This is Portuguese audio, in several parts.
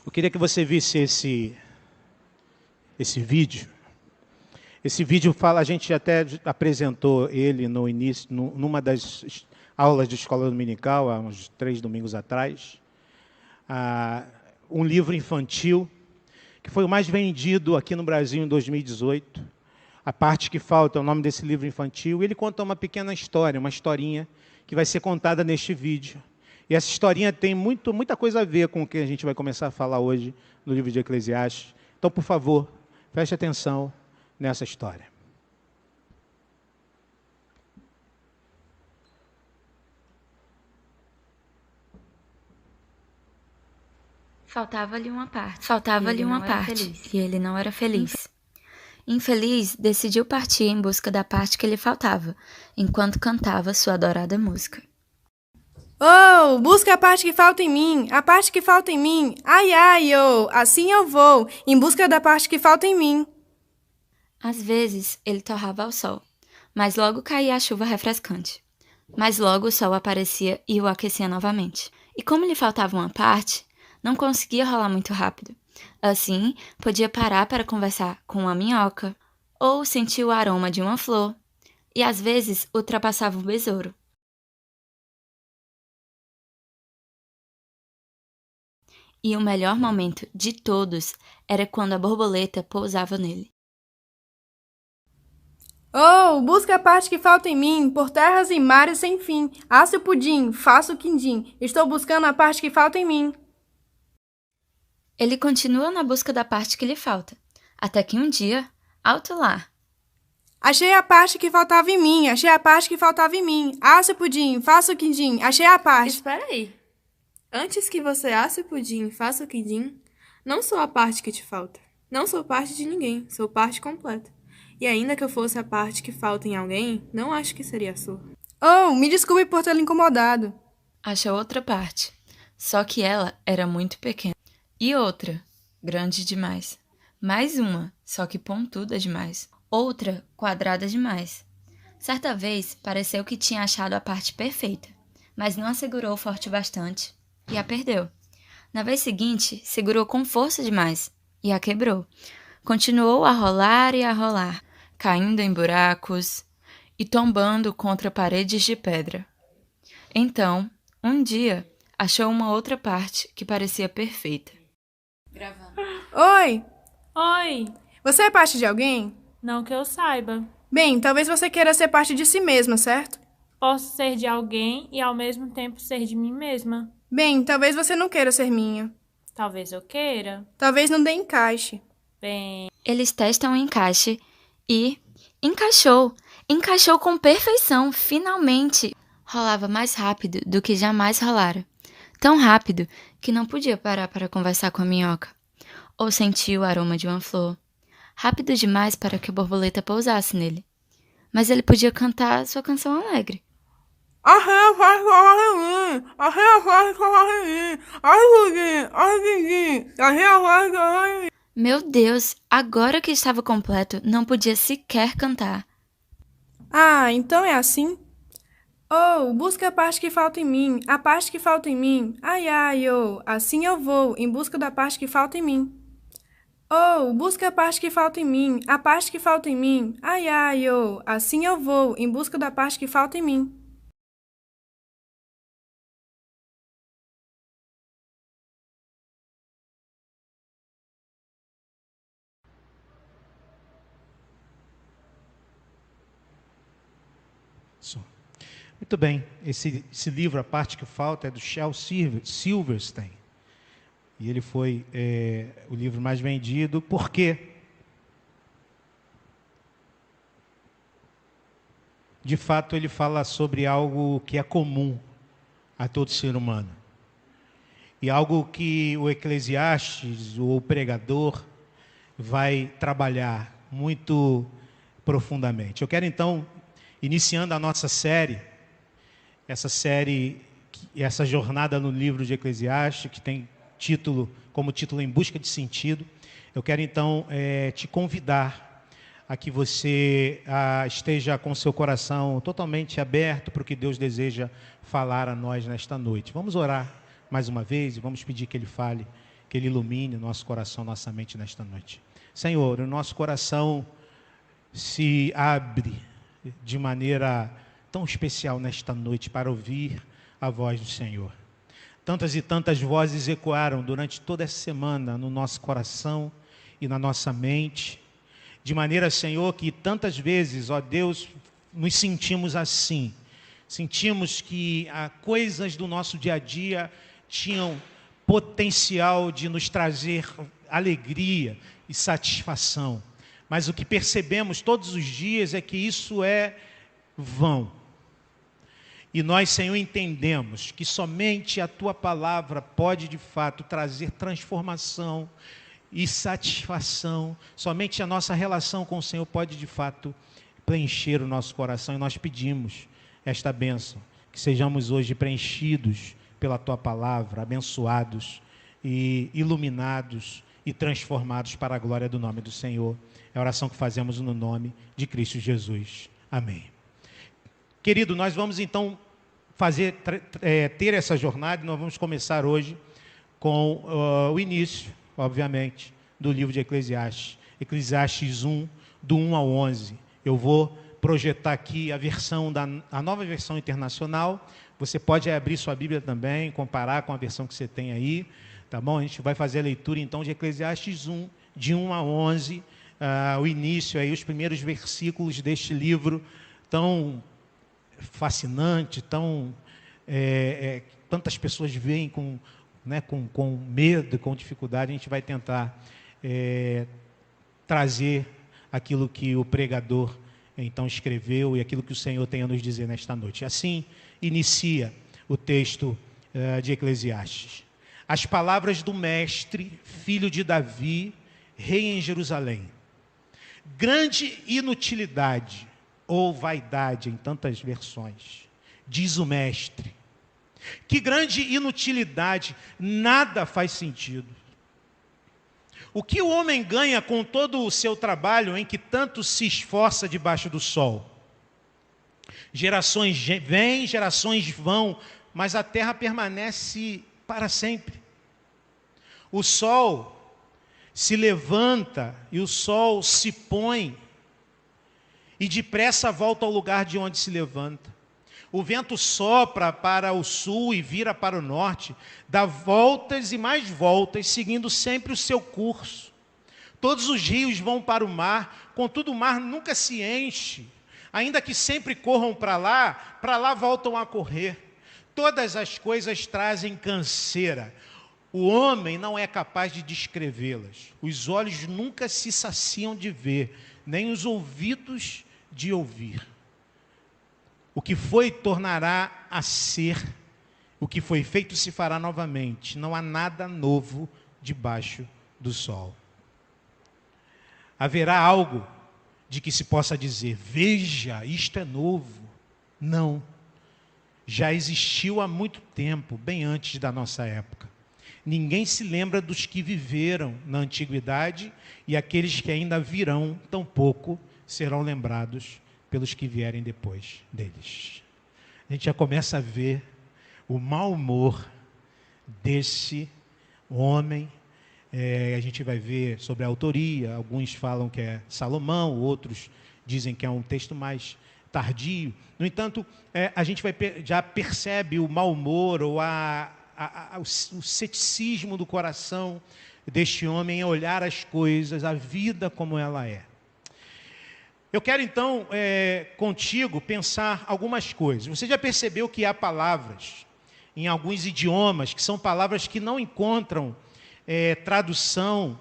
Eu queria que você visse esse vídeo. Esse vídeo fala, a gente até apresentou ele no início, numa das aulas de escola dominical, há uns 3 domingos atrás. Um livro infantil, que foi o mais vendido aqui no Brasil em 2018. A Parte que Falta é o nome desse livro infantil. Ele conta uma pequena história, uma historinha, que vai ser contada neste vídeo. E essa historinha tem muita coisa a ver com o que a gente vai começar a falar hoje no livro de Eclesiastes. Então, por favor, preste atenção nessa história. Faltava-lhe uma parte, e ele não era feliz. Infeliz, decidiu partir em busca da parte que lhe faltava, enquanto cantava sua adorada música. Oh, busca a parte que falta em mim, a parte que falta em mim. Ai, ai, oh, assim eu vou, em busca da parte que falta em mim. Às vezes, ele torrava ao sol, mas logo caía a chuva refrescante. Mas logo o sol aparecia e o aquecia novamente. E como lhe faltava uma parte, não conseguia rolar muito rápido. Assim, podia parar para conversar com uma minhoca, ou sentir o aroma de uma flor, e às vezes ultrapassava um besouro. E o melhor momento de todos era quando a borboleta pousava nele. Oh, busca a parte que falta em mim, por terras e mares sem fim. Asso o pudim, faço o quindim, estou buscando a parte que falta em mim. Ele continua na busca da parte que lhe falta, até que um dia, alto lá. Achei a parte que faltava em mim, achei a parte que faltava em mim. Asso o pudim, faço o quindim, achei a parte. Espera aí. Antes que você asse o pudim e faça o quindim, não sou a parte que te falta. Não sou parte de ninguém, sou parte completa. E ainda que eu fosse a parte que falta em alguém, não acho que seria a sua. Oh, me desculpe por ter lhe incomodado. Achou outra parte, só que ela era muito pequena. E outra, grande demais. Mais uma, só que pontuda demais. Outra, quadrada demais. Certa vez, pareceu que tinha achado a parte perfeita, mas não a segurou forte o bastante e a perdeu. Na vez seguinte, segurou com força demais e a quebrou. Continuou a rolar, caindo em buracos e tombando contra paredes de pedra. Então, um dia, achou uma outra parte que parecia perfeita. Gravando. Oi, Oi, você é parte de alguém? não que eu saiba. Bem, talvez você queira ser parte de si mesma, certo? Posso ser de alguém e ao mesmo tempo ser de mim mesma. Bem, talvez você não queira ser minha. Talvez eu queira. Talvez não dê encaixe. Bem, Eles testam o encaixe e encaixou. Encaixou com perfeição, finalmente. Rolava mais rápido do que jamais rolara. Tão rápido que não podia parar para conversar com a minhoca, ou sentir o aroma de uma flor. Rápido demais para que a borboleta pousasse nele. Mas ele podia cantar sua canção alegre. Achei a parte que faltava em mim, achei a parte que faltava em mim. Ai, pudim, ai, quindim, achei a parte que faltava em mim. Meu Deus, agora que estava completo, não podia sequer cantar. Ah, então é assim? Oh, busca a parte que falta em mim, a parte que falta em mim. Ai, ai, oh, assim eu vou, em busca da parte que falta em mim. Oh, busca a parte que falta em mim, a parte que falta em mim. Ai, ai, oh, assim eu vou, em busca da parte que falta em mim. Muito bem, esse livro, A Parte que Falta, é do Shel Silverstein. E ele foi o livro mais vendido. Por quê? De fato, ele fala sobre algo que é comum a todo ser humano. E algo que o Eclesiastes, o pregador, vai trabalhar muito profundamente. Eu quero, então, iniciando a nossa série, essa jornada no livro de Eclesiastes, que tem como título Em Busca de Sentido, eu quero então te convidar a que você esteja com seu coração totalmente aberto para o que Deus deseja falar a nós nesta noite. Vamos orar mais uma vez e vamos pedir que Ele fale, que Ele ilumine o nosso coração, nossa mente nesta noite. Senhor, o nosso coração se abre de maneira tão especial nesta noite para ouvir a voz do Senhor. Tantas e tantas vozes ecoaram durante toda essa semana no nosso coração e na nossa mente, de maneira, Senhor, que tantas vezes, ó Deus, nos sentimos assim. Sentimos que coisas do nosso dia a dia tinham potencial de nos trazer alegria e satisfação. Mas o que percebemos todos os dias é que isso é vão. E nós, Senhor, entendemos que somente a Tua palavra pode, de fato, trazer transformação e satisfação. Somente a nossa relação com o Senhor pode, de fato, preencher o nosso coração. E nós pedimos esta bênção, que sejamos hoje preenchidos pela Tua palavra, abençoados e iluminados e transformados para a glória do nome do Senhor. É a oração que fazemos no nome de Cristo Jesus. Amém. Querido, nós vamos então ter essa jornada, e nós vamos começar hoje com o início, obviamente, do livro de Eclesiastes. Eclesiastes 1, do 1 ao 11. Eu vou projetar aqui a nova versão internacional. Você pode abrir sua Bíblia também, comparar com a versão que você tem aí, tá bom? A gente vai fazer a leitura então de Eclesiastes 1, de 1 a 11, o início, aí, os primeiros versículos deste livro tão fascinante, tantas pessoas veem com medo, com dificuldade. A gente vai tentar trazer aquilo que o pregador então escreveu e aquilo que o Senhor tem a nos dizer nesta noite. Assim inicia o texto de Eclesiastes. As palavras do mestre, filho de Davi, rei em Jerusalém. Grande inutilidade, ou vaidade em tantas versões, diz o mestre. Que grande inutilidade, nada faz sentido. O que o homem ganha com todo o seu trabalho em que tanto se esforça debaixo do sol? Gerações vêm, gerações vão, mas a terra permanece para sempre. O sol se levanta e o sol se põe e depressa volta ao lugar de onde se levanta. O vento sopra para o sul e vira para o norte, dá voltas e mais voltas, seguindo sempre o seu curso. Todos os rios vão para o mar, contudo o mar nunca se enche. Ainda que sempre corram para lá voltam a correr. Todas as coisas trazem canseira. O homem não é capaz de descrevê-las. Os olhos nunca se saciam de ver, nem os ouvidos de ouvir. O que foi tornará a ser, o que foi feito se fará novamente. Não há nada novo debaixo do sol. Haverá algo de que se possa dizer, veja, isto é novo. Não. Já existiu há muito tempo, bem antes da nossa época. Ninguém se lembra dos que viveram na antiguidade e aqueles que ainda virão, tampouco serão lembrados pelos que vierem depois deles. A gente já começa a ver o mau humor desse homem. A gente vai ver sobre a autoria. Alguns falam que é Salomão, outros dizem que é um texto mais tardio. No entanto, a gente já percebe o mau humor ou o ceticismo do coração deste homem em olhar as coisas, a vida como ela é. Eu quero então, contigo, pensar algumas coisas. Você já percebeu que há palavras em alguns idiomas que são palavras que não encontram tradução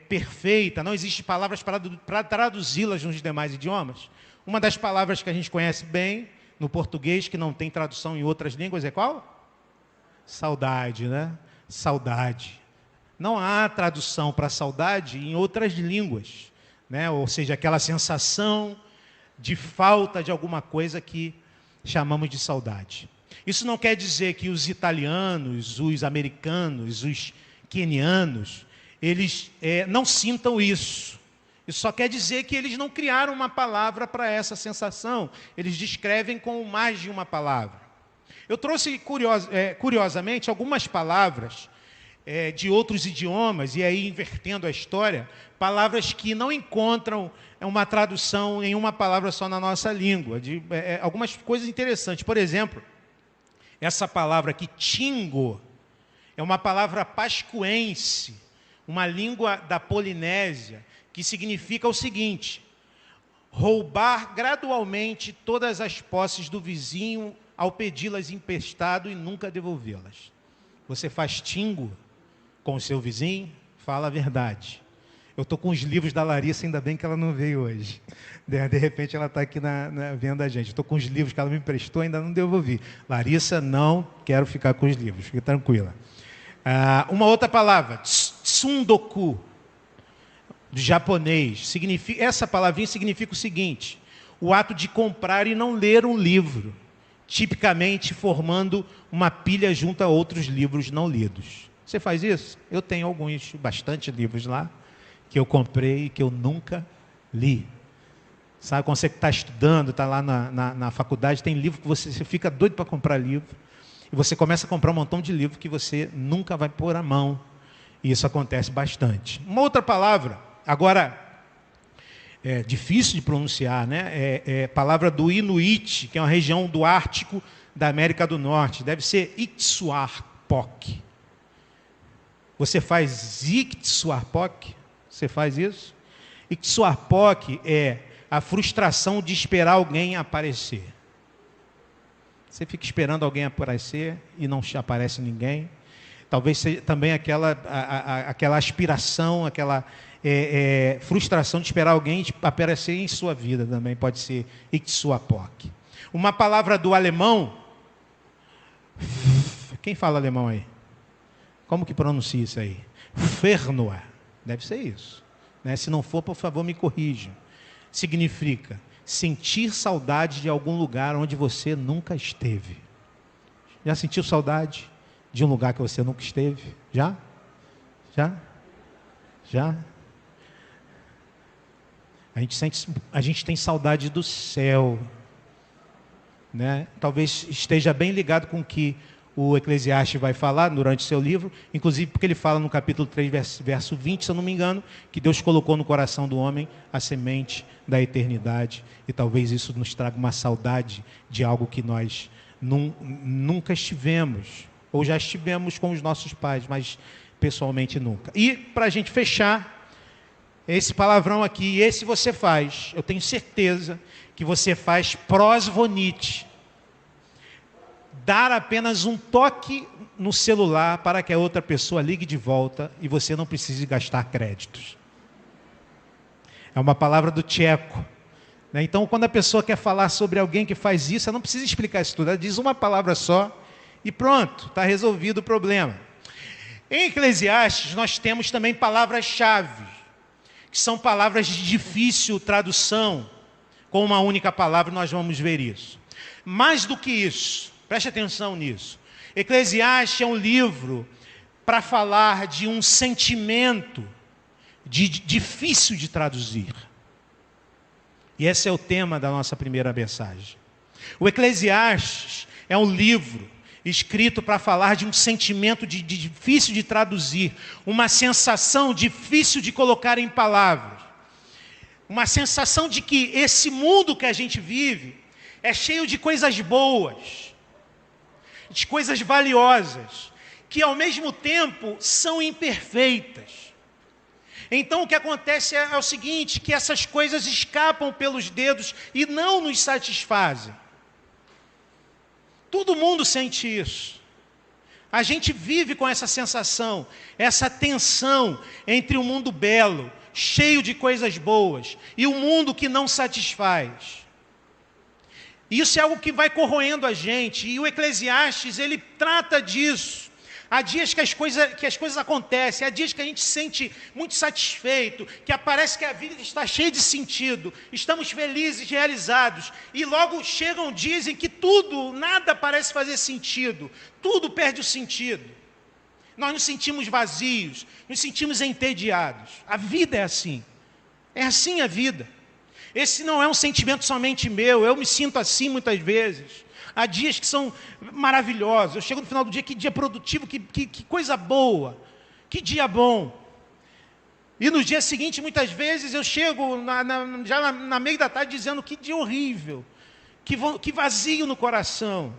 perfeita, não existem palavras para traduzi-las nos demais idiomas? Uma das palavras que a gente conhece bem no português, que não tem tradução em outras línguas, é qual? Saudade, né? Saudade. Não há tradução para saudade em outras línguas, né? Ou seja, aquela sensação de falta de alguma coisa que chamamos de saudade. Isso não quer dizer que os italianos, os americanos, os quenianos, eles não sintam isso. Isso só quer dizer que eles não criaram uma palavra para essa sensação. Eles descrevem com mais de uma palavra. Eu trouxe, curiosamente, algumas palavras de outros idiomas, e aí invertendo a história, palavras que não encontram uma tradução em uma palavra só na nossa língua. Algumas coisas interessantes. Por exemplo, essa palavra aqui, tingo, é uma palavra pascuense, uma língua da Polinésia, que significa o seguinte: roubar gradualmente todas as posses do vizinho ao pedi-las emprestado e nunca devolvê-las. Você faz tingo com o seu vizinho? Fala a verdade. Eu estou com os livros da Larissa, ainda bem que ela não veio hoje. De repente ela está aqui vendo a gente. Estou com os livros que ela me emprestou, ainda não devolvi. Larissa, não quero ficar com os livros, fique tranquila. Uma outra palavra, tsundoku, do japonês. Essa palavrinha significa o seguinte: o ato de comprar e não ler um livro, tipicamente formando uma pilha junto a outros livros não lidos. Você faz isso? Eu tenho bastante livros lá, que eu comprei e que eu nunca li. Sabe, quando você está estudando, está lá na faculdade, tem livro que você fica doido para comprar livro, e você começa a comprar um montão de livro que você nunca vai pôr a mão. E isso acontece bastante. Uma outra palavra, agora, é difícil de pronunciar, né? Palavra do Inuit, que é uma região do Ártico da América do Norte. Deve ser Iqtsuarpok. Você faz Iqtsuarpok? Você faz isso? Iqtsuarpok é a frustração de esperar alguém aparecer. Você fica esperando alguém aparecer e não aparece ninguém. Talvez seja também aquela aspiração, aquela frustração de esperar alguém aparecer em sua vida também. Pode ser Iqtsuarpok. Uma palavra do alemão. Quem fala alemão aí? Como que pronuncia isso aí? Fernua. Deve ser isso. Né? Se não for, por favor, me corrijam. Significa sentir saudade de algum lugar onde você nunca esteve. Já sentiu saudade de um lugar que você nunca esteve? Já? A gente tem saudade do céu. Né? Talvez esteja bem ligado com o que o Eclesiastes vai falar durante seu livro, inclusive porque ele fala no capítulo 3, verso 20, se eu não me engano, que Deus colocou no coração do homem a semente da eternidade, e talvez isso nos traga uma saudade de algo que nós nunca estivemos, ou já estivemos com os nossos pais, mas pessoalmente nunca. E, para a gente fechar, esse palavrão aqui, esse você faz, eu tenho certeza que você faz prosvonite. Dar apenas um toque no celular para que a outra pessoa ligue de volta e você não precise gastar créditos. É uma palavra do tcheco. Né? Então, quando a pessoa quer falar sobre alguém que faz isso, ela não precisa explicar isso tudo. Ela diz uma palavra só e pronto, está resolvido o problema. Em Eclesiastes, nós temos também palavras-chave, que são palavras de difícil tradução. Com uma única palavra, nós vamos ver isso. Mais do que isso, preste atenção nisso. Eclesiastes é um livro para falar de um sentimento difícil de traduzir. E esse é o tema da nossa primeira mensagem. O Eclesiastes é um livro escrito para falar de um sentimento difícil de traduzir, uma sensação difícil de colocar em palavras. Uma sensação de que esse mundo que a gente vive é cheio de coisas boas, de coisas valiosas, que ao mesmo tempo são imperfeitas. Então o que acontece é o seguinte, que essas coisas escapam pelos dedos e não nos satisfazem. Todo mundo sente isso. A gente vive com essa sensação, essa tensão entre o mundo belo, cheio de coisas boas, e o mundo que não satisfaz. Isso é algo que vai corroendo a gente, e o Eclesiastes, ele trata disso. Há dias que as coisas acontecem, há dias que a gente se sente muito satisfeito, que parece que a vida está cheia de sentido, estamos felizes, realizados, e logo chegam dias em que nada parece fazer sentido, tudo perde o sentido. Nós nos sentimos vazios, nos sentimos entediados. A vida é assim a vida. Esse não é um sentimento somente meu, eu me sinto assim muitas vezes. Há dias que são maravilhosos, eu chego no final do dia, que dia produtivo, que coisa boa. que dia bom. E no dia seguinte, muitas vezes, eu chego já na meio da tarde dizendo que dia horrível, que vazio no coração.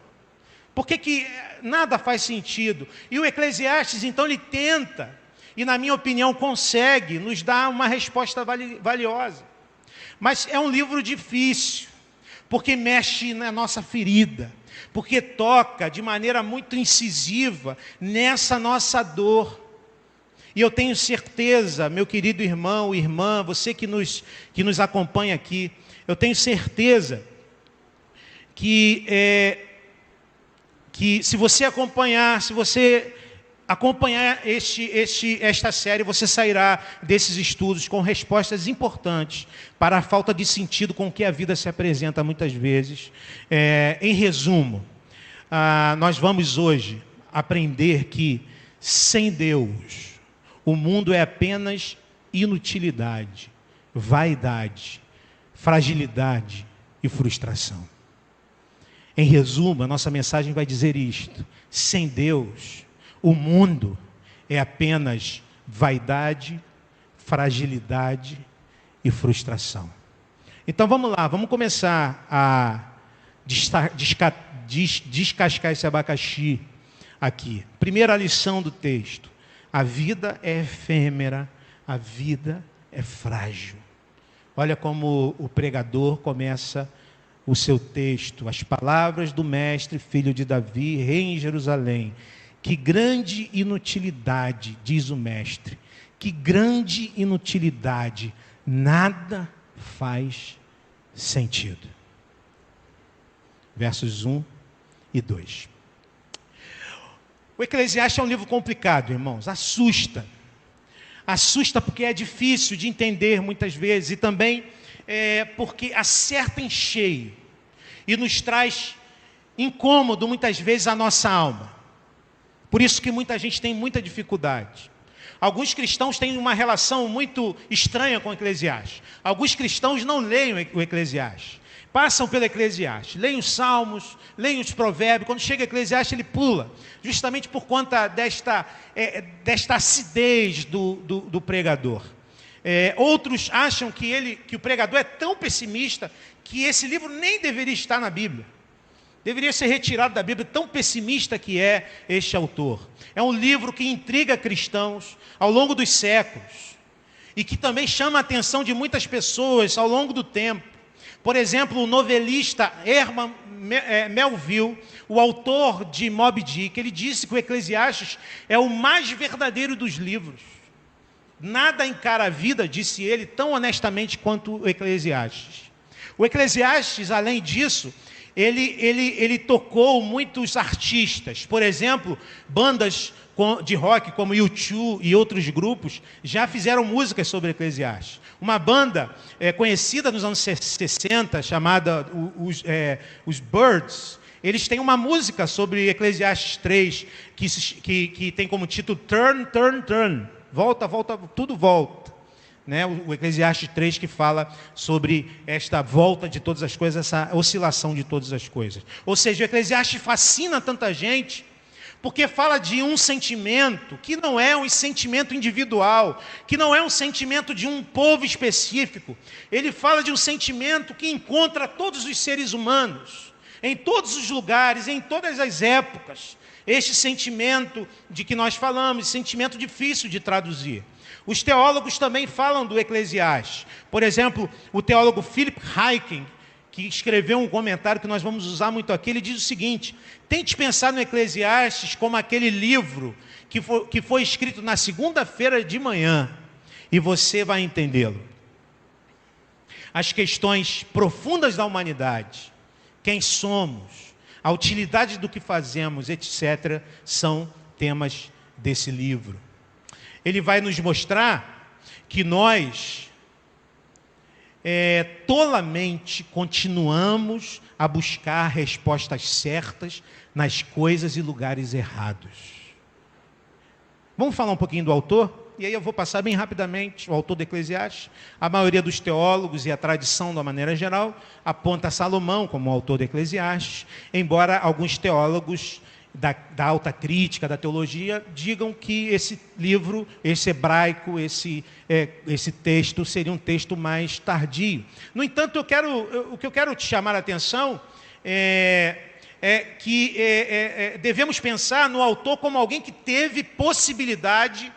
Porque que nada faz sentido. E o Eclesiastes, então, ele tenta, e na minha opinião consegue, nos dar uma resposta valiosa. Mas é um livro difícil, porque mexe na nossa ferida, porque toca de maneira muito incisiva nessa nossa dor. E eu tenho certeza, meu querido irmão, irmã, você que nos acompanha aqui, eu tenho certeza que se você acompanhar esta série, você sairá desses estudos com respostas importantes para a falta de sentido com que a vida se apresenta muitas vezes. Em resumo, nós vamos hoje aprender que sem Deus, o mundo é apenas inutilidade, vaidade, fragilidade e frustração. Em resumo, a nossa mensagem vai dizer isto: sem Deus, o mundo é apenas vaidade, fragilidade e frustração. Então vamos lá, vamos começar a descascar esse abacaxi aqui. Primeira lição do texto: a vida é efêmera, a vida é frágil. Olha como o pregador começa o seu texto: as palavras do mestre, filho de Davi, rei em Jerusalém. Que grande inutilidade, diz o mestre, que grande inutilidade, nada faz sentido. Versos 1 e 2. O Eclesiastes é um livro complicado, irmãos, assusta. Assusta porque é difícil de entender muitas vezes e também porque acerta em cheio e nos traz incômodo muitas vezes a nossa alma. Por isso que muita gente tem muita dificuldade. Alguns cristãos têm uma relação muito estranha com o Eclesiastes. Alguns cristãos não leem o Eclesiastes. Passam pelo Eclesiastes, leem os Salmos, leem os Provérbios. Quando chega o Eclesiastes, ele pula. Justamente por conta desta acidez do pregador. Outros acham que o pregador é tão pessimista que esse livro nem deveria estar na Bíblia. Deveria ser retirado da Bíblia, tão pessimista que é este autor. É um livro que intriga cristãos ao longo dos séculos e que também chama a atenção de muitas pessoas ao longo do tempo. Por exemplo, o novelista Herman Melville, o autor de Moby Dick, ele disse que o Eclesiastes é o mais verdadeiro dos livros. Nada encara a vida, disse ele, tão honestamente quanto o Eclesiastes. O Eclesiastes, além disso, ele tocou muitos artistas. Por exemplo, bandas de rock como U2 e outros grupos já fizeram músicas sobre Eclesiastes. Uma banda conhecida nos anos 60, chamada os Byrds, eles têm uma música sobre Eclesiastes 3, que tem como título Turn, Turn, Turn. Volta, volta, tudo volta. Né? O Eclesiastes 3 que fala sobre esta volta de todas as coisas, essa oscilação de todas as coisas. Ou seja, o Eclesiastes fascina tanta gente, porque fala de um sentimento que não é um sentimento individual, que não é um sentimento de um povo específico. Ele fala de um sentimento que encontra todos os seres humanos, em todos os lugares, em todas as épocas. Este sentimento de que nós falamos, sentimento difícil de traduzir. Os teólogos também falam do Eclesiastes. Por exemplo, o teólogo Philip Ryken, que escreveu um comentário que nós vamos usar muito aqui, ele diz o seguinte: tente pensar no Eclesiastes como aquele livro que foi escrito na segunda-feira de manhã, e você vai entendê-lo. As questões profundas da humanidade, quem somos, a utilidade do que fazemos, etc., são temas desse livro. Ele vai nos mostrar que nós tolamente continuamos a buscar respostas certas nas coisas e lugares errados. Vamos falar um pouquinho do autor? E aí eu vou passar bem rapidamente o autor do Eclesiastes. A maioria dos teólogos e a tradição, de uma maneira geral, aponta Salomão como autor do Eclesiastes, embora alguns teólogos da alta crítica, da teologia, digam que esse livro, esse hebraico, esse texto seria um texto mais tardio. No entanto, o que eu quero te chamar a atenção é que devemos pensar no autor como alguém que teve possibilidade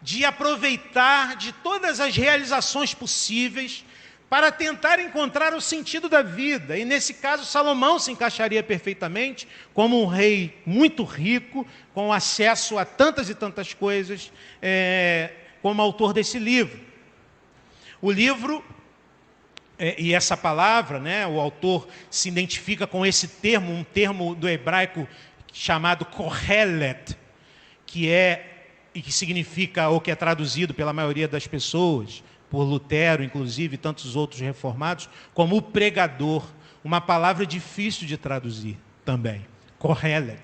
de aproveitar de todas as realizações possíveis para tentar encontrar o sentido da vida. E nesse caso, Salomão se encaixaria perfeitamente como um rei muito rico, com acesso a tantas e tantas coisas, como autor desse livro. O livro, e essa palavra, né, o autor se identifica com esse termo, um termo do hebraico chamado Kohelet, que significa, ou que é traduzido pela maioria das pessoas, por Lutero, inclusive, e tantos outros reformados, como o pregador, uma palavra difícil de traduzir também, Kohelet.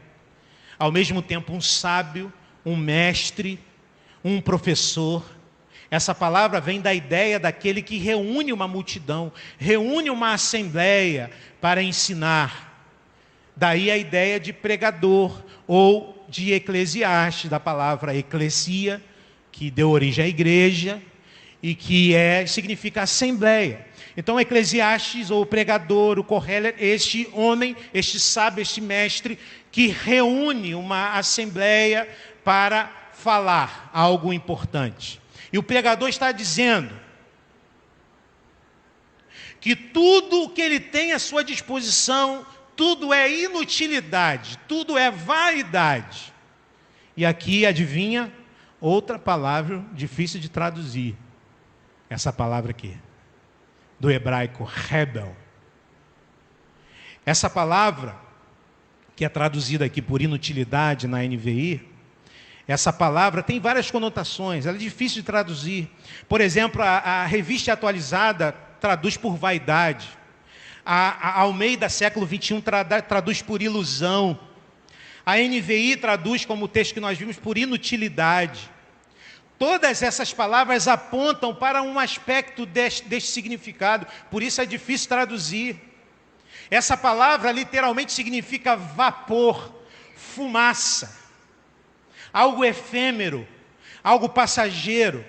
Ao mesmo tempo, um sábio, um mestre, um professor. Essa palavra vem da ideia daquele que reúne uma multidão, reúne uma assembleia para ensinar. Daí a ideia de pregador, ou de eclesiastes, da palavra eclesia, que deu origem à igreja, e que significa assembleia. Então, Eclesiastes, ou o pregador, o Kohelet, este homem, este sábio, este mestre, que reúne uma assembleia para falar algo importante. E o pregador está dizendo que tudo o que ele tem à sua disposição, tudo é inutilidade, tudo é vaidade. E aqui, adivinha, outra palavra difícil de traduzir. Essa palavra aqui, do hebraico rebel. Essa palavra, que é traduzida aqui por inutilidade na NVI, essa palavra tem várias conotações, ela é difícil de traduzir. Por exemplo, a Revista Atualizada traduz por vaidade. A Almeida, século XXI, traduz por ilusão. A NVI traduz, como o texto que nós vimos, por inutilidade. Todas essas palavras apontam para um aspecto deste significado, por isso é difícil traduzir. Essa palavra literalmente significa vapor, fumaça, algo efêmero, algo passageiro,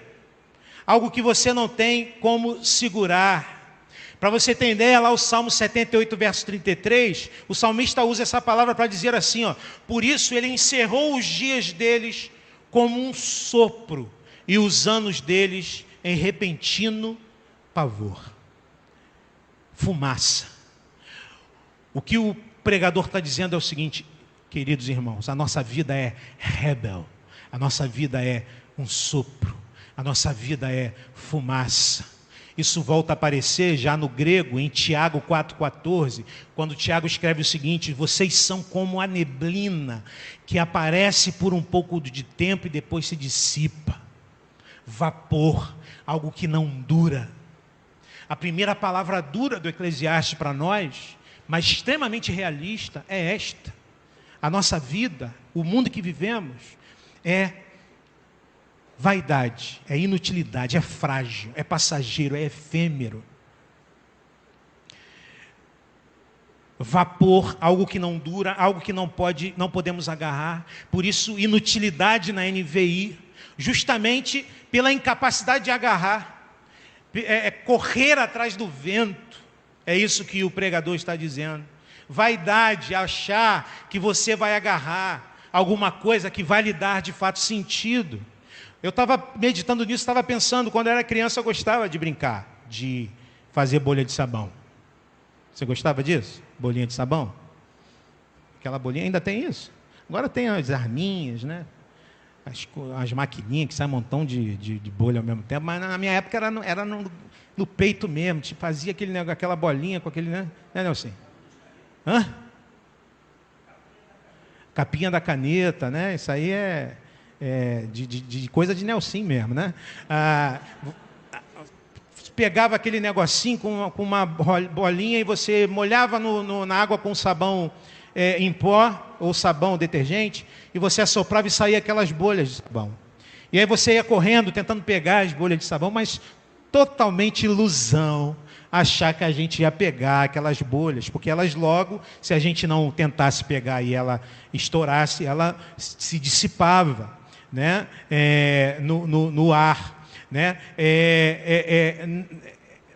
algo que você não tem como segurar. Para você ter ideia, lá o Salmo 78, verso 33, o salmista usa essa palavra para dizer assim, por isso ele encerrou os dias deles como um sopro, e os anos deles em repentino pavor. Fumaça. O que o pregador está dizendo é o seguinte, queridos irmãos, a nossa vida é rebel, a nossa vida é um sopro, a nossa vida é fumaça. Isso volta a aparecer já no grego, em Tiago 4,14, quando Tiago escreve o seguinte, vocês são como a neblina, que aparece por um pouco de tempo e depois se dissipa. Vapor, algo que não dura. A primeira palavra dura do Eclesiastes para nós, mas extremamente realista, é esta. A nossa vida, o mundo que vivemos, é vaidade, é inutilidade, é frágil, é passageiro, é efêmero. Vapor, algo que não dura, algo que não podemos agarrar. Por isso, inutilidade na NVI, justamente pela incapacidade de agarrar, correr atrás do vento. É isso que o pregador está dizendo. Vaidade, achar que você vai agarrar alguma coisa que vai lhe dar de fato sentido. Eu estava meditando nisso, estava pensando, quando eu era criança eu gostava de brincar, de fazer bolha de sabão. Você gostava disso? Bolinha de sabão? Aquela bolinha, ainda tem isso? Agora tem as arminhas, né? As maquininhas que saem um montão de bolha ao mesmo tempo, mas na minha época era no peito mesmo, te fazia aquela bolinha com aquele, né Nelson? Capinha da caneta, né? Isso aí é de coisa de Nelson mesmo, né? Pegava aquele negocinho com uma bolinha e você molhava na água com sabão em pó, ou sabão detergente, e você assoprava e saía aquelas bolhas de sabão. E aí você ia correndo, tentando pegar as bolhas de sabão, mas totalmente ilusão. achar que a gente ia pegar aquelas bolhas, porque elas logo, se a gente não tentasse pegar e ela estourasse, ela se dissipava, né? No ar, né?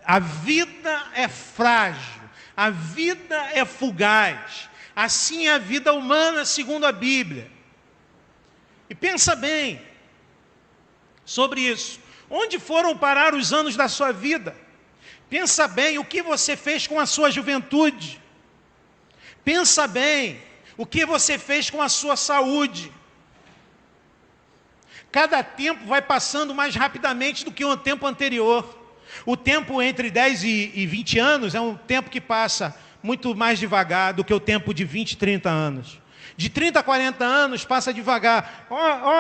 A vida é frágil, a vida é fugaz, assim é a vida humana segundo a Bíblia. E pensa bem sobre isso. Onde foram parar os anos da sua vida? Pensa bem o que você fez com a sua juventude. Pensa bem o que você fez com a sua saúde. Cada tempo vai passando mais rapidamente do que o tempo anterior. O tempo entre 10 e 20 anos é um tempo que passa muito mais devagar do que o tempo de 20, 30 anos. De 30 a 40 anos passa devagar.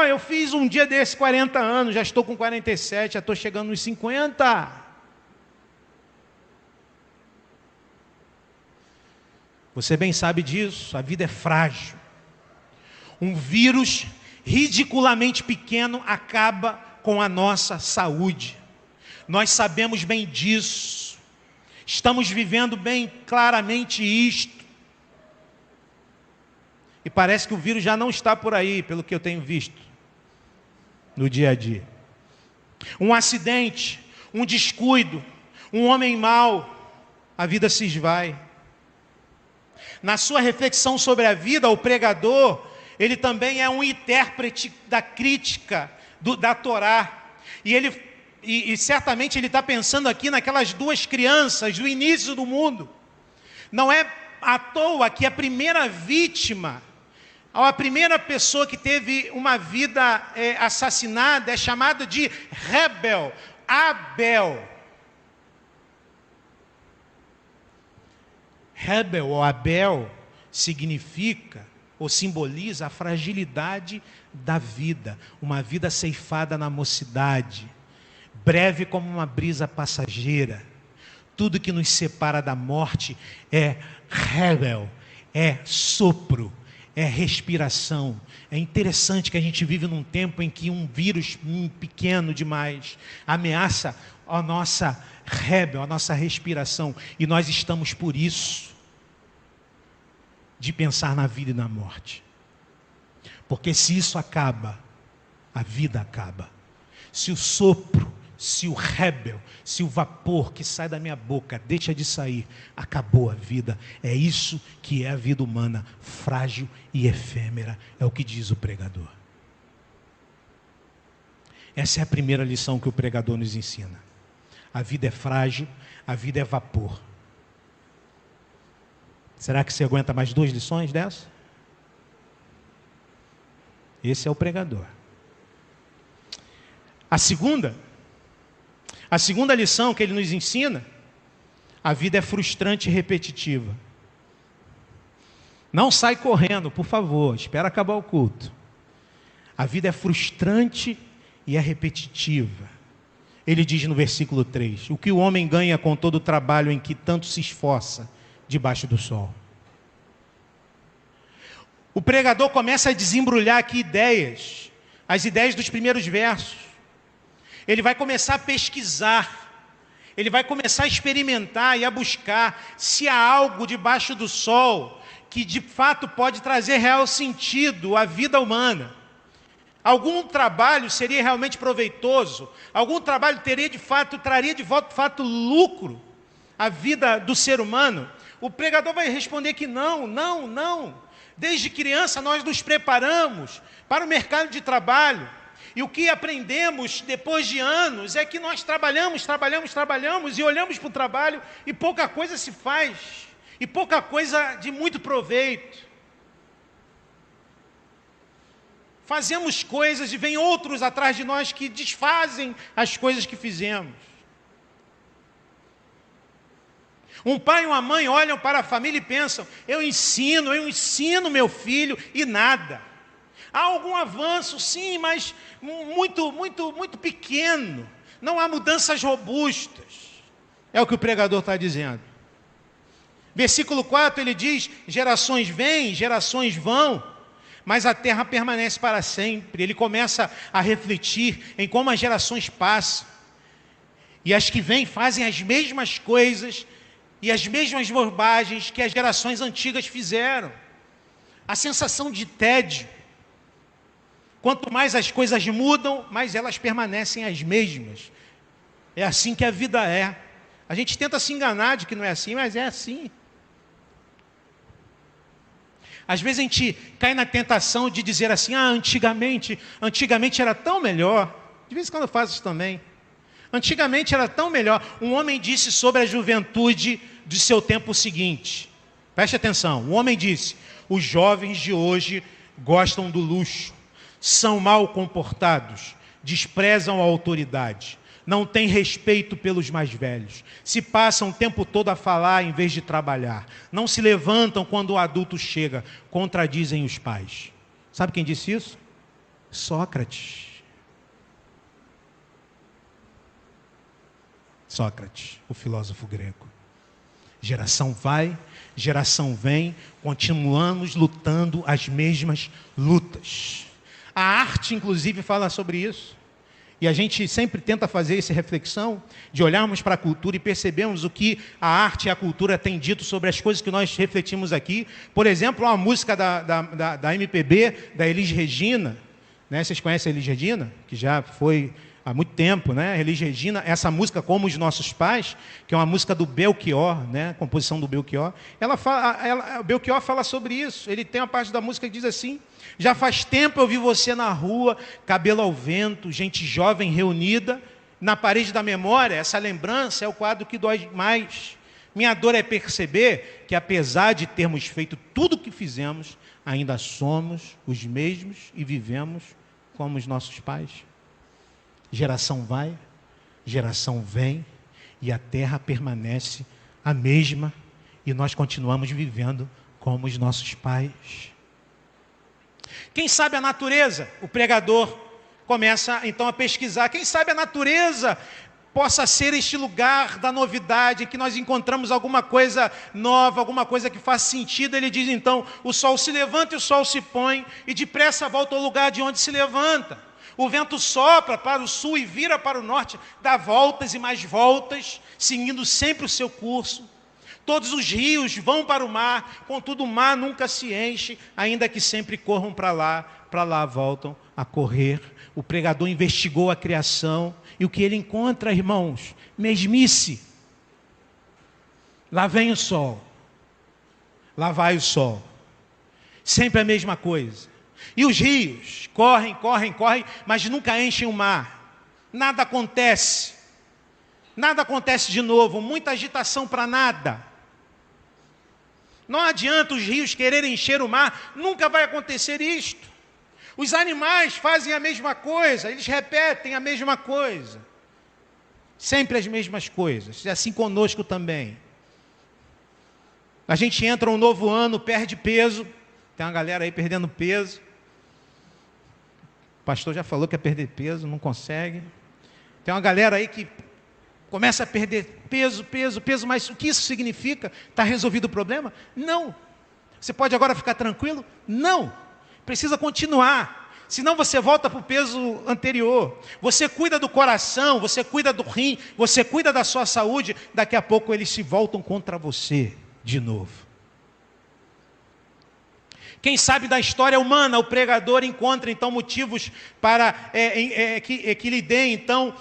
Eu fiz um dia desse 40 anos, já estou com 47, já estou chegando nos 50. Você bem sabe disso, a vida é frágil. Um vírus ridiculamente pequeno acaba com a nossa saúde. Nós sabemos bem disso. Estamos vivendo bem claramente isto. E parece que o vírus já não está por aí, pelo que eu tenho visto no dia a dia. Um acidente, um descuido, um homem mau, a vida se esvai. Na sua reflexão sobre a vida, o pregador, ele também é um intérprete da crítica da Torá. E certamente ele está pensando aqui naquelas duas crianças do início do mundo. Não é à toa que a primeira vítima, a primeira pessoa que teve uma vida assassinada é chamada de rebel, Abel. Rebel ou Abel significa ou simboliza a fragilidade da vida, uma vida ceifada na mocidade, breve como uma brisa passageira. Tudo que nos separa da morte é rebel, é sopro, é respiração. É interessante que a gente vive num tempo em que um vírus pequeno demais ameaça a nossa rebel, a nossa respiração. E nós estamos por isso de pensar na vida e na morte. Porque se isso acaba, a vida acaba. Se o sopro, se o rebel, se o vapor que sai da minha boca deixa de sair, acabou a vida. É isso que é a vida humana, frágil e efêmera, é o que diz o pregador. Essa é a primeira lição que o pregador nos ensina. A vida é frágil, a vida é vapor. Será que você aguenta mais 2 lições dessa? Esse é o pregador. A segunda lição que ele nos ensina, a vida é frustrante e repetitiva. Não sai correndo, por favor, espera acabar o culto. A vida é frustrante e é repetitiva. Ele diz no versículo 3, o que o homem ganha com todo o trabalho em que tanto se esforça debaixo do sol. O pregador começa a desembrulhar aqui ideias, as ideias dos primeiros versos. Ele vai começar a pesquisar, ele vai começar a experimentar e a buscar se há algo debaixo do sol que de fato pode trazer real sentido à vida humana. Algum trabalho seria realmente proveitoso, algum trabalho traria de fato lucro à vida do ser humano. O pregador vai responder que não. Desde criança nós nos preparamos para o mercado de trabalho. E o que aprendemos depois de anos é que nós trabalhamos e olhamos para o trabalho e pouca coisa se faz. E pouca coisa de muito proveito. Fazemos coisas e vem outros atrás de nós que desfazem as coisas que fizemos. Um pai e uma mãe olham para a família e pensam, eu ensino meu filho e nada. Há algum avanço, sim, mas muito pequeno. Não há mudanças robustas. É o que o pregador está dizendo. Versículo 4, ele diz, gerações vêm, gerações vão, mas a terra permanece para sempre. Ele começa a refletir em como as gerações passam. E as que vêm fazem as mesmas coisas e as mesmas bobagens que as gerações antigas fizeram. A sensação de tédio. Quanto mais as coisas mudam, mais elas permanecem as mesmas. É assim que a vida é. A gente tenta se enganar de que não é assim, mas é assim. Às vezes a gente cai na tentação de dizer assim, antigamente era tão melhor. De vez em quando eu faço isso também. Antigamente era tão melhor. Um homem disse sobre a juventude de seu tempo o seguinte. Preste atenção. Um homem disse, os jovens de hoje gostam do luxo, são mal comportados, desprezam a autoridade, não têm respeito pelos mais velhos, se passam o tempo todo a falar em vez de trabalhar, não se levantam quando o adulto chega, contradizem os pais. Sabe quem disse isso? Sócrates. Sócrates, o filósofo grego. Geração vai, geração vem, continuamos lutando as mesmas lutas. A arte, inclusive, fala sobre isso. E a gente sempre tenta fazer essa reflexão de olharmos para a cultura e percebermos o que a arte e a cultura têm dito sobre as coisas que nós refletimos aqui. Por exemplo, a música da MPB, da Elis Regina. Né? Vocês conhecem a Elis Regina? Que já foi há muito tempo, né? Elis Regina, essa música Como os Nossos Pais, que é uma música do Belchior, né? Composição do Belchior. O Belchior fala sobre isso. Ele tem uma parte da música que diz assim: já faz tempo eu vi você na rua, cabelo ao vento, gente jovem reunida. Na parede da memória, essa lembrança é o quadro que dói mais. Minha dor é perceber que, apesar de termos feito tudo o que fizemos, ainda somos os mesmos e vivemos como os nossos pais. Geração vai, geração vem, e a terra permanece a mesma, e nós continuamos vivendo como os nossos pais. Quem sabe a natureza? O pregador começa então a pesquisar. Quem sabe a natureza possa ser este lugar da novidade, em que nós encontramos alguma coisa nova, alguma coisa que faz sentido. Ele diz então, o sol se levanta e o sol se põe, e depressa volta ao lugar de onde se levanta. O vento sopra para o sul e vira para o norte, dá voltas e mais voltas, seguindo sempre o seu curso. Todos os rios vão para o mar, contudo o mar nunca se enche, ainda que sempre corram para lá voltam a correr. O pregador investigou a criação, e o que ele encontra, irmãos? Mesmice. Lá vem o sol, lá vai o sol, sempre a mesma coisa. E os rios correm, mas nunca enchem o mar. Nada acontece de novo, muita agitação para nada. Não adianta os rios quererem encher o mar, nunca vai acontecer isto. Os animais fazem a mesma coisa, eles repetem a mesma coisa. Sempre as mesmas coisas, e assim conosco também. A gente entra um novo ano, perde peso, tem uma galera aí perdendo peso. O pastor já falou que é perder peso, não consegue. Tem uma galera aí que começa a perder peso, mas o que isso significa? Está resolvido o problema? Não. Você pode agora ficar tranquilo? Não. Precisa continuar. Senão você volta para o peso anterior. Você cuida do coração, você cuida do rim, você cuida da sua saúde, daqui a pouco eles se voltam contra você de novo. Quem sabe da história humana, o pregador encontra então motivos para que lhe dê então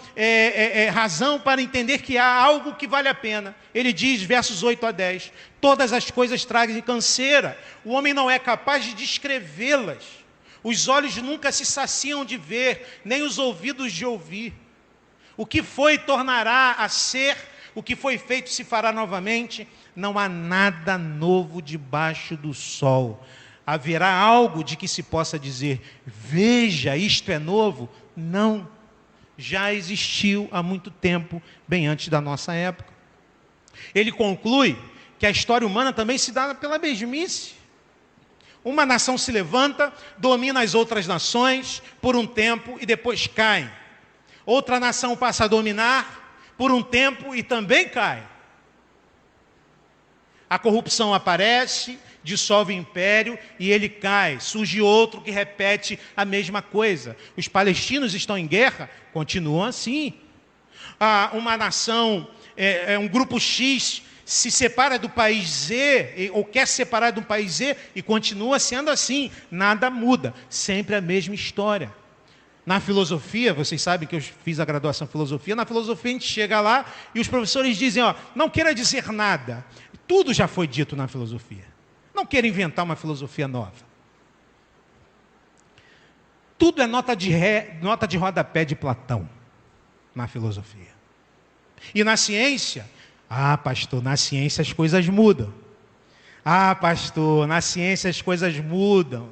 razão para entender que há algo que vale a pena. Ele diz, versos 8 a 10, todas as coisas trazem canseira, o homem não é capaz de descrevê-las, os olhos nunca se saciam de ver, nem os ouvidos de ouvir. O que foi tornará a ser, o que foi feito se fará novamente, não há nada novo debaixo do sol. Haverá algo de que se possa dizer, veja, isto é novo? Não, já existiu há muito tempo, bem antes da nossa época. Ele conclui que a história humana também se dá pela mesmice. Uma nação se levanta, domina as outras nações por um tempo e depois cai. Outra nação passa a dominar por um tempo e também cai. A corrupção aparece, dissolve o império e ele cai. Surge outro que repete a mesma coisa. Os palestinos estão em guerra? Continuam assim. Uma nação, um grupo X se separa do país Z, ou quer se separar do país Z, e continua sendo assim, nada muda, sempre a mesma história. Na filosofia, vocês sabem que eu fiz a graduação em filosofia, na filosofia a gente chega lá e os professores dizem, não queira dizer nada, tudo já foi dito na filosofia, não queira inventar uma filosofia nova. Tudo é nota de rodapé de Platão na filosofia. E na ciência, pastor, na ciência as coisas mudam. Pastor, na ciência as coisas mudam.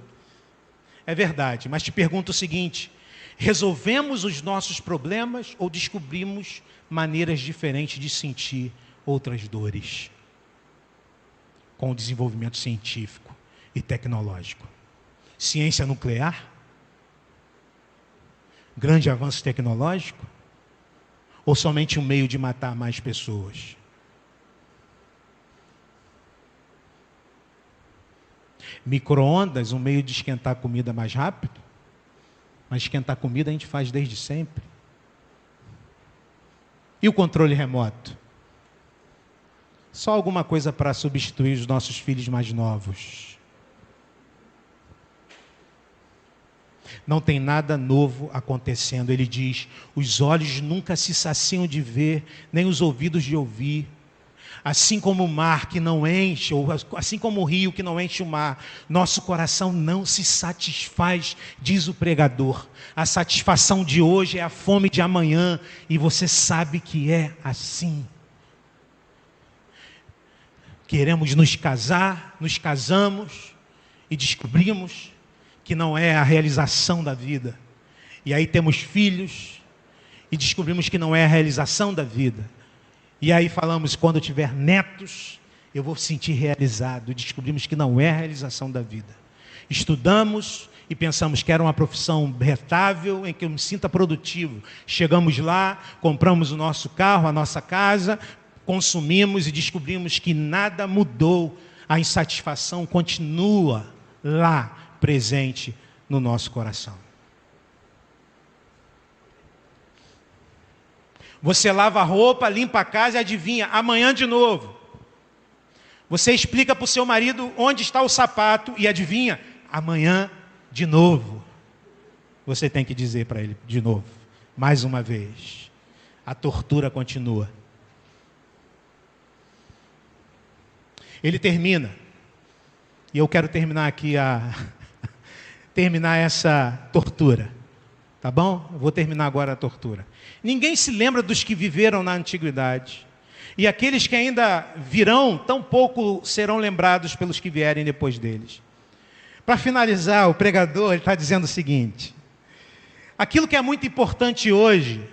É verdade, mas te pergunto o seguinte, resolvemos os nossos problemas ou descobrimos maneiras diferentes de sentir outras dores com o desenvolvimento científico e tecnológico? Ciência nuclear? Grande avanço tecnológico? Ou somente um meio de matar mais pessoas? Micro-ondas, um meio de esquentar a comida mais rápido? Mas esquentar comida a gente faz desde sempre. E o controle remoto? Só alguma coisa para substituir os nossos filhos mais novos. Não tem nada novo acontecendo. Ele diz, os olhos nunca se saciam de ver, nem os ouvidos de ouvir. Assim como o mar que não enche, ou assim como o rio que não enche o mar, nosso coração não se satisfaz, diz o pregador. A satisfação de hoje é a fome de amanhã, e você sabe que é assim. Queremos nos casar, nos casamos e descobrimos que não é a realização da vida. E aí temos filhos e descobrimos que não é a realização da vida. E aí falamos, quando eu tiver netos, eu vou sentir realizado. E descobrimos que não é a realização da vida. Estudamos e pensamos que era uma profissão rentável, em que eu me sinta produtivo. Chegamos lá, compramos o nosso carro, a nossa casa, consumimos e descobrimos que nada mudou. A insatisfação continua lá, presente no nosso coração. Você lava a roupa, limpa a casa e adivinha, amanhã de novo. Você explica para o seu marido onde está o sapato e adivinha, amanhã de novo. Você tem que dizer para ele de novo, mais uma vez. A tortura continua. Ele termina. E eu quero terminar aqui terminar essa tortura. Tá bom? Eu vou terminar agora a tortura. Ninguém se lembra dos que viveram na antiguidade. E aqueles que ainda virão, tão pouco serão lembrados pelos que vierem depois deles. Para finalizar, o pregador está dizendo o seguinte: aquilo que é muito importante hoje,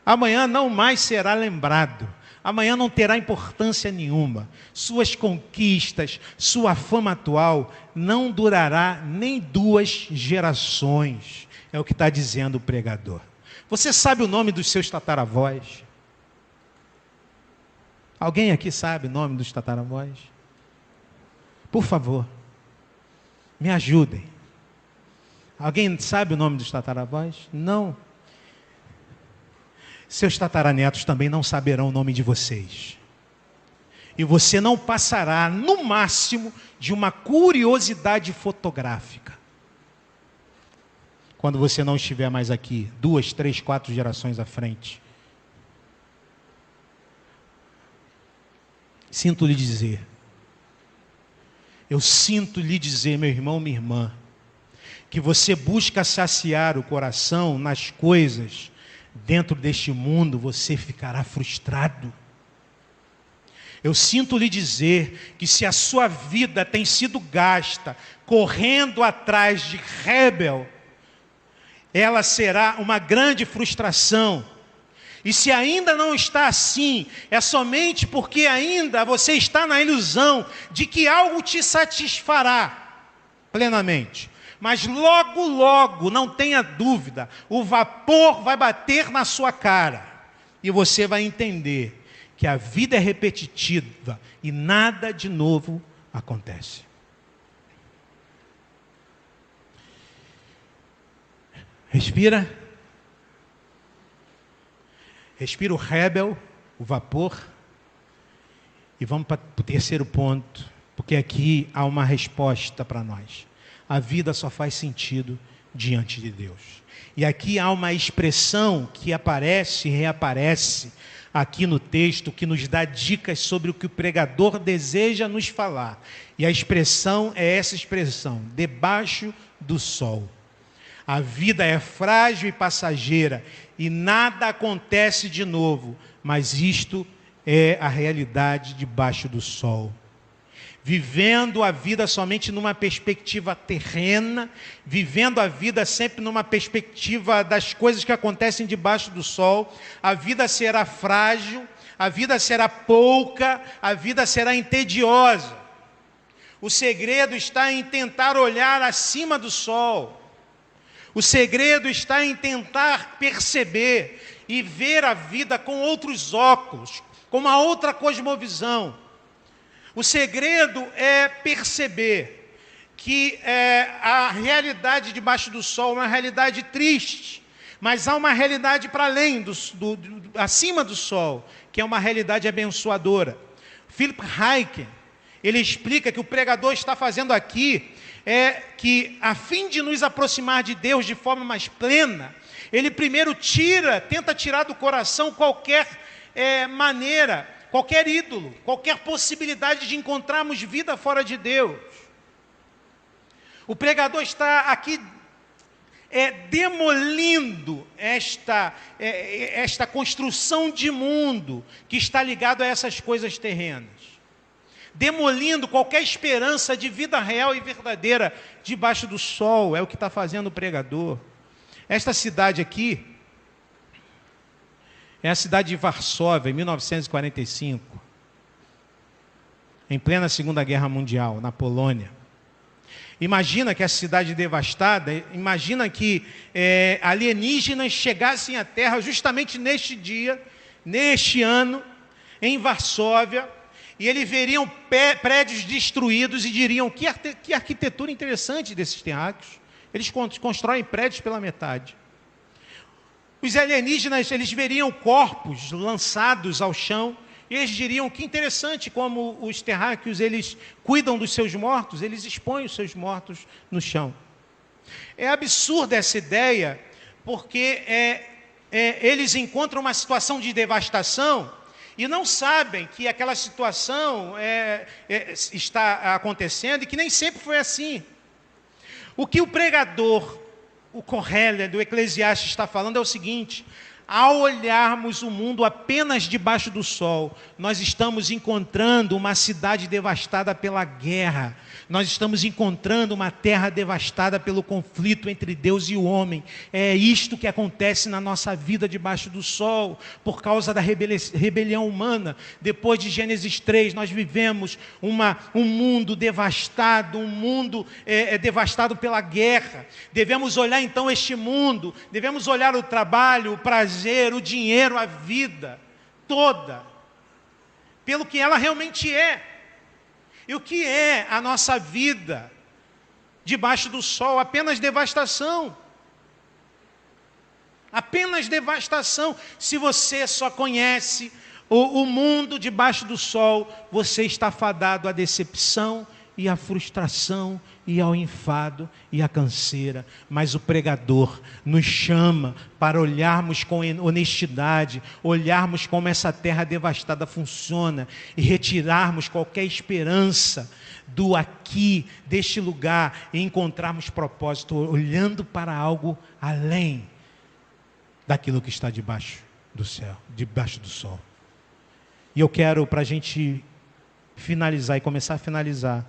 amanhã não mais será lembrado. Amanhã não terá importância nenhuma. Suas conquistas, sua fama atual não durará nem 2 gerações. É o que está dizendo o pregador. Você sabe o nome dos seus tataravós? Alguém aqui sabe o nome dos tataravós? Por favor, me ajudem. Alguém sabe o nome dos tataravós? Não. Seus tataranetos também não saberão o nome de vocês. E você não passará, no máximo, de uma curiosidade fotográfica. Quando você não estiver mais aqui, 2, 3, 4 gerações à frente. Sinto lhe dizer, meu irmão, minha irmã, que você busca saciar o coração nas coisas dentro deste mundo, você ficará frustrado. Eu sinto lhe dizer que se a sua vida tem sido gasta correndo atrás de rebel, ela será uma grande frustração. E se ainda não está assim, é somente porque ainda você está na ilusão de que algo te satisfará plenamente. Mas logo, logo, não tenha dúvida, o vapor vai bater na sua cara. E você vai entender que a vida é repetitiva e nada de novo acontece. Respira. Respira o rebel, o vapor, e vamos para o terceiro ponto, porque aqui há uma resposta para nós. A vida só faz sentido diante de Deus. E aqui há uma expressão que aparece e reaparece aqui no texto, que nos dá dicas sobre o que o pregador deseja nos falar. E a expressão é essa expressão: debaixo do sol. A vida é frágil e passageira, e nada acontece de novo, mas isto é a realidade debaixo do sol. Vivendo a vida somente numa perspectiva terrena, vivendo a vida sempre numa perspectiva das coisas que acontecem debaixo do sol, a vida será frágil, a vida será pouca, a vida será entediosa. O segredo está em tentar olhar acima do sol. O segredo está em tentar perceber e ver a vida com outros óculos, com uma outra cosmovisão. O segredo é perceber que a realidade debaixo do sol é uma realidade triste, mas há uma realidade para além, acima do sol, que é uma realidade abençoadora. Philip Ryken, ele explica que o pregador está fazendo aqui que, a fim de nos aproximar de Deus de forma mais plena, ele primeiro tenta tirar do coração qualquer maneira, qualquer ídolo, qualquer possibilidade de encontrarmos vida fora de Deus. O pregador está aqui demolindo esta construção de mundo que está ligado a essas coisas terrenas. Demolindo qualquer esperança de vida real e verdadeira debaixo do sol. É o que está fazendo o pregador. Esta cidade aqui é a cidade de Varsóvia, em 1945, em plena Segunda Guerra Mundial, na Polônia. Imagina que essa cidade devastada, imagina que alienígenas chegassem à Terra justamente neste dia, neste ano, em Varsóvia, e eles veriam prédios destruídos e diriam: que arquitetura interessante desses terráqueos. Eles constroem prédios pela metade. Os alienígenas, eles veriam corpos lançados ao chão, e eles diriam: que interessante como os terráqueos, eles cuidam dos seus mortos, eles expõem os seus mortos no chão. É absurda essa ideia, porque eles encontram uma situação de devastação e não sabem que aquela situação está acontecendo e que nem sempre foi assim. O que o pregador, o Kohelet do Eclesiastes, está falando é o seguinte: ao olharmos o mundo apenas debaixo do sol, nós estamos encontrando uma cidade devastada pela guerra, nós estamos encontrando uma terra devastada pelo conflito entre Deus e o homem. É isto que acontece na nossa vida debaixo do sol, por causa da rebelião humana. Depois de Gênesis 3, nós vivemos um mundo devastado, um mundo devastado pela guerra. Devemos olhar então este mundo, devemos olhar o trabalho, o prazer, o dinheiro, a vida toda, pelo que ela realmente é. E o que é a nossa vida debaixo do sol? Apenas devastação. Apenas devastação. Se você só conhece o mundo debaixo do sol, você está fadado à decepção e à frustração e ao enfado e à canseira. Mas o pregador nos chama para olharmos com honestidade, olharmos como essa terra devastada funciona e retirarmos qualquer esperança do aqui, deste lugar, e encontrarmos propósito olhando para algo além daquilo que está debaixo do céu, debaixo do sol. E eu quero, para a gente finalizar e começar a finalizar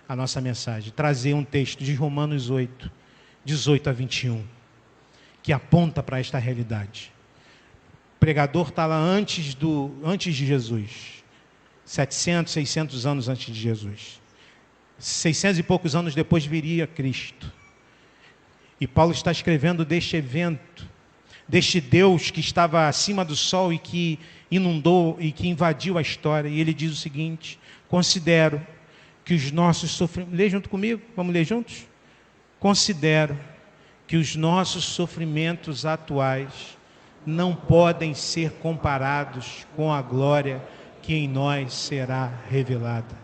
a nossa mensagem, trazer um texto de Romanos 8, 18 a 21, que aponta para esta realidade. O pregador está lá antes de Jesus, 700, 600 anos antes de Jesus. 600 e poucos anos depois viria Cristo. E Paulo está escrevendo deste evento, deste Deus que estava acima do sol e que inundou e que invadiu a história. E ele diz o seguinte: considero que os nossos sofrimentos... Lê junto comigo? Vamos ler juntos? Considero que os nossos sofrimentos atuais não podem ser comparados com a glória que em nós será revelada.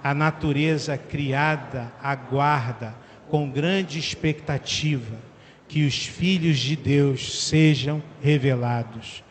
A natureza criada aguarda com grande expectativa que os filhos de Deus sejam revelados,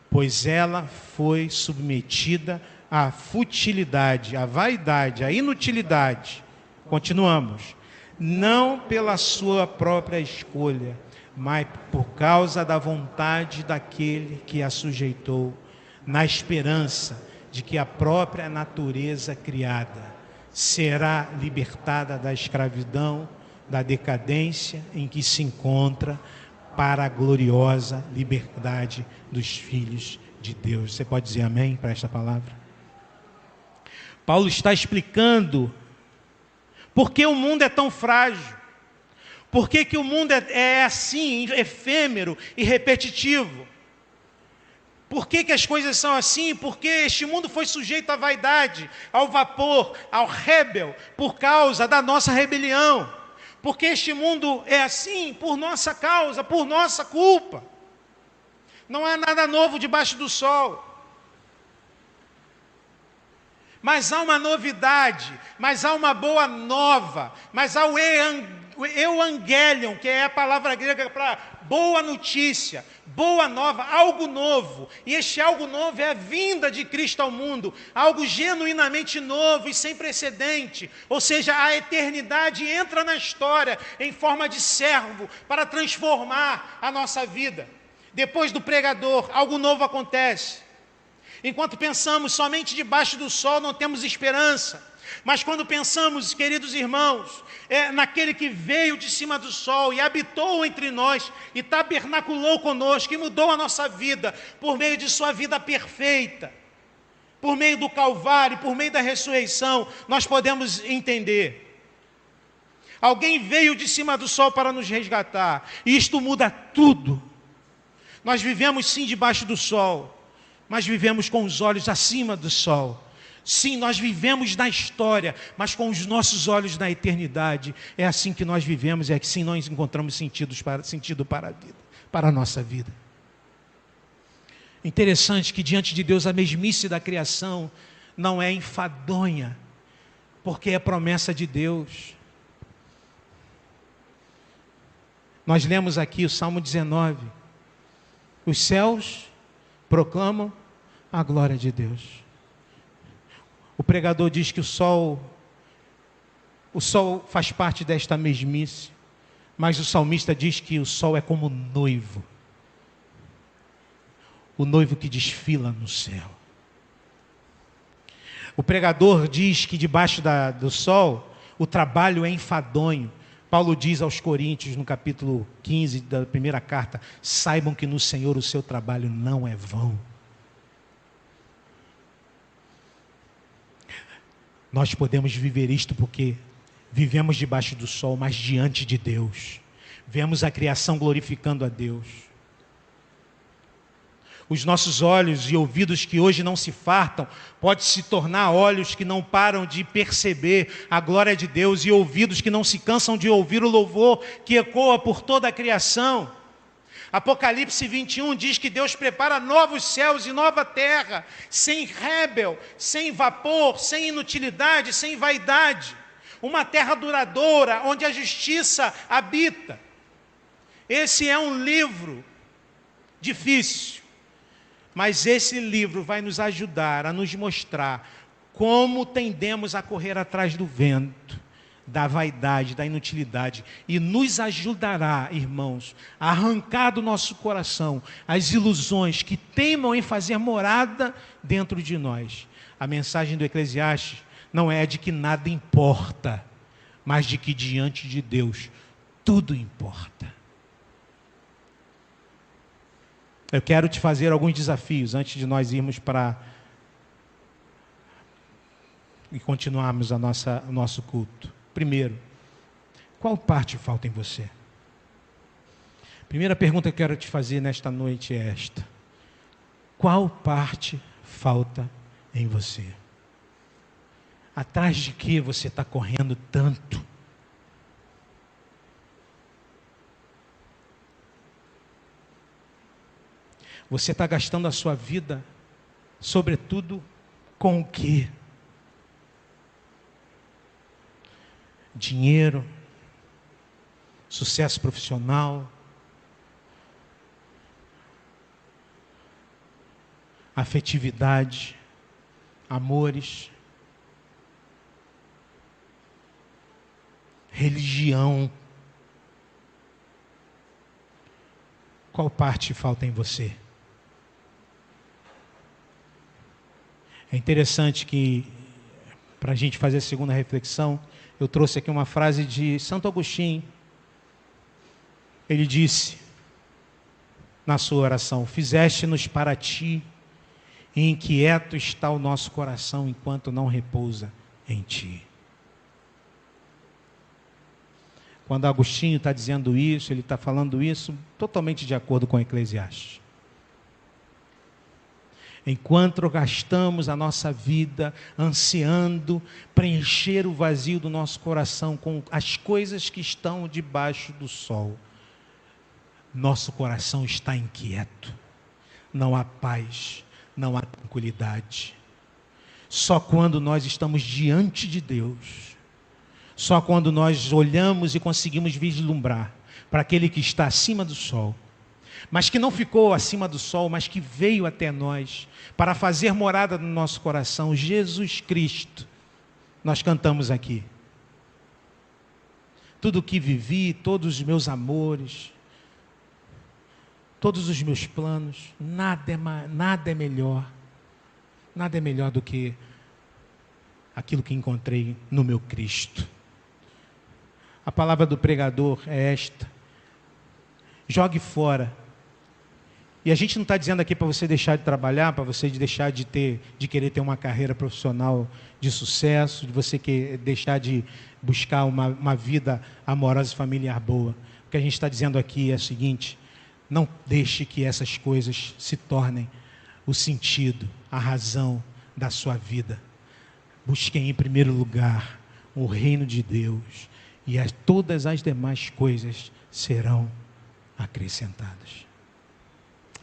pois ela foi submetida à futilidade, à vaidade, à inutilidade. Continuamos. Não pela sua própria escolha, mas por causa da vontade daquele que a sujeitou, na esperança de que a própria natureza criada será libertada da escravidão, da decadência em que se encontra, para a gloriosa liberdade dos filhos de Deus. Você pode dizer amém para esta palavra? Paulo está explicando por que o mundo é tão frágil, por que o mundo é assim, efêmero e repetitivo. Por que as coisas são assim? Porque este mundo foi sujeito à vaidade, ao vapor, ao rebel, por causa da nossa rebelião. Porque este mundo é assim por nossa causa, por nossa culpa. Não há nada novo debaixo do sol. Mas há uma novidade, mas há uma boa nova, mas há o euangelion, que é a palavra grega para boa notícia, boa nova, algo novo. E este algo novo é a vinda de Cristo ao mundo, algo genuinamente novo e sem precedente. Ou seja, a eternidade entra na história em forma de servo para transformar a nossa vida. Depois do pregador, algo novo acontece. Enquanto pensamos somente debaixo do sol, não temos esperança. Mas quando pensamos, queridos irmãos, naquele que veio de cima do sol e habitou entre nós, e tabernaculou conosco, e mudou a nossa vida, por meio de sua vida perfeita, por meio do Calvário, por meio da ressurreição, nós podemos entender. Alguém veio de cima do sol para nos resgatar, e isto muda tudo. Nós vivemos sim debaixo do sol, mas vivemos com os olhos acima do sol. Sim, nós vivemos na história, mas com os nossos olhos na eternidade. É assim que nós vivemos, é assim nós encontramos sentido para a vida, para a nossa vida. Interessante que diante de Deus a mesmice da criação não é enfadonha, porque é promessa de Deus. Nós lemos aqui o Salmo 19. Os céus proclamam a glória de Deus. O pregador diz que o sol faz parte desta mesmice, mas o salmista diz que o sol é como noivo, o noivo que desfila no céu. O pregador diz que debaixo do sol o trabalho é enfadonho. Paulo diz aos Coríntios, no capítulo 15 da primeira carta, saibam que no Senhor o seu trabalho não é vão. Nós podemos viver isto porque vivemos debaixo do sol, mas diante de Deus. Vemos a criação glorificando a Deus. Os nossos olhos e ouvidos que hoje não se fartam, pode se tornar olhos que não param de perceber a glória de Deus e ouvidos que não se cansam de ouvir o louvor que ecoa por toda a criação. Apocalipse 21 diz que Deus prepara novos céus e nova terra, sem rebel, sem vapor, sem inutilidade, sem vaidade. Uma terra duradoura, onde a justiça habita. Esse é um livro difícil, mas esse livro vai nos ajudar a nos mostrar como tendemos a correr atrás do vento, da vaidade, da inutilidade, e nos ajudará, irmãos, a arrancar do nosso coração as ilusões que teimam em fazer morada dentro de nós. A mensagem do Eclesiastes não é de que nada importa, mas de que diante de Deus tudo importa. Eu quero te fazer alguns desafios antes de nós irmos e continuarmos o nosso culto. Primeiro, qual parte falta em você? Primeira pergunta que eu quero te fazer nesta noite é esta: qual parte falta em você? Atrás de que você está correndo tanto? Você está gastando a sua vida, sobretudo, com o quê? Dinheiro, sucesso profissional, afetividade, amores, religião. Qual parte falta em você? É interessante que, para a gente fazer a segunda reflexão, eu trouxe aqui uma frase de Santo Agostinho. Ele disse, na sua oração: fizeste-nos para ti, e inquieto está o nosso coração enquanto não repousa em ti. Quando Agostinho está dizendo isso, ele está falando isso totalmente de acordo com Eclesiastes. Enquanto gastamos a nossa vida ansiando preencher o vazio do nosso coração com as coisas que estão debaixo do sol, nosso coração está inquieto, não há paz, não há tranquilidade. Só quando nós estamos diante de Deus, só quando nós olhamos e conseguimos vislumbrar para aquele que está acima do sol, mas que não ficou acima do sol, mas que veio até nós para fazer morada no nosso coração, Jesus Cristo. Nós cantamos aqui: tudo o que vivi, todos os meus amores, todos os meus planos, nada é melhor do que aquilo que encontrei no meu Cristo. A palavra do pregador é esta: jogue fora. E a gente não está dizendo aqui para você deixar de trabalhar, para você deixar de querer ter uma carreira profissional de sucesso, de você deixar de buscar uma vida amorosa e familiar boa. O que a gente está dizendo aqui é o seguinte: não deixe que essas coisas se tornem o sentido, a razão da sua vida. Busquem em primeiro lugar o reino de Deus, e todas as demais coisas serão acrescentadas.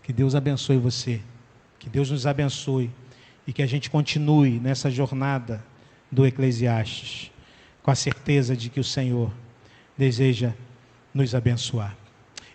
Que Deus abençoe você, que Deus nos abençoe, e que a gente continue nessa jornada do Eclesiastes, com a certeza de que o Senhor deseja nos abençoar.